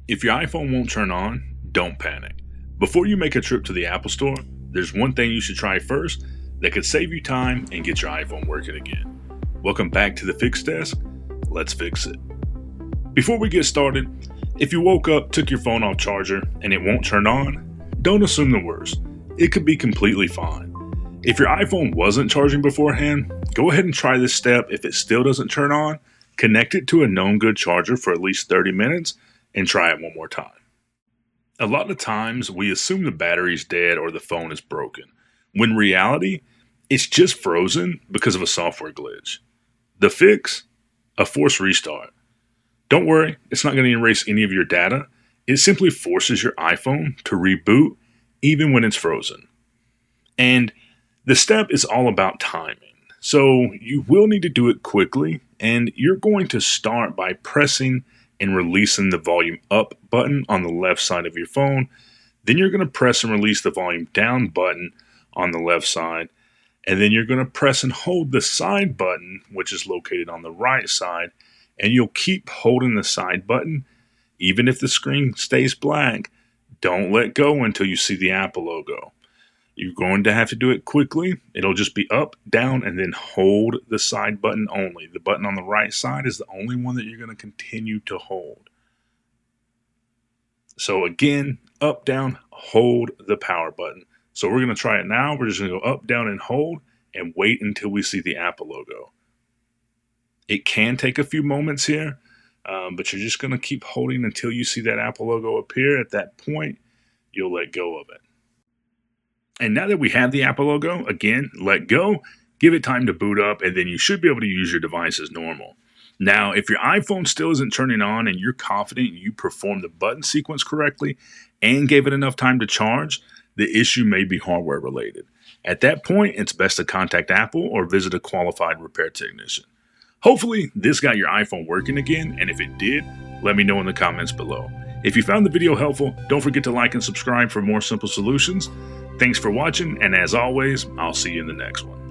If your iPhone won't turn on, don't panic. Before you make a trip to the Apple Store, there's one thing you should try first that could save you time and get your iPhone working again. Welcome back to the Fix Desk. Let's fix it. Before we get started, if you woke up, took your phone off charger, and it won't turn on, don't assume the worst. It could be completely fine. If your iPhone wasn't charging beforehand, go ahead and try this step. If it still doesn't turn on, connect it to a known good charger for at least 30 minutes and try it one more time. A lot of times we assume the battery's dead or the phone is broken, when in reality, it's just frozen because of a software glitch. The fix? A forced restart. Don't worry, it's not going to erase any of your data. It simply forces your iPhone to reboot even when it's frozen. And the step is all about timing. So you will need to do it quickly, and you're going to start by pressing and releasing the volume up button on the left side of your phone. Then you're going to press and release the volume down button on the left side. And then you're going to press and hold the side button, which is located on the right side. And you'll keep holding the side button. Even if the screen stays black, don't let go until you see the Apple logo. You're going to have to do it quickly. It'll just be up, down, and then hold the side button only. The button on the right side is the only one that you're going to continue to hold. So again, up, down, hold the power button. So we're going to try it now. We're just going to go up, down, and hold and wait until we see the Apple logo. It can take a few moments here, but you're just going to keep holding until you see that Apple logo appear. At that point, you'll let go of it. And now that we have the Apple logo, again, let go, give it time to boot up, and then you should be able to use your device as normal. Now, if your iPhone still isn't turning on and you're confident you performed the button sequence correctly and gave it enough time to charge, the issue may be hardware related. At that point, it's best to contact Apple or visit a qualified repair technician. Hopefully, this got your iPhone working again, and if it did, let me know in the comments below. If you found the video helpful, don't forget to like and subscribe for more simple solutions. Thanks for watching, and as always, I'll see you in the next one.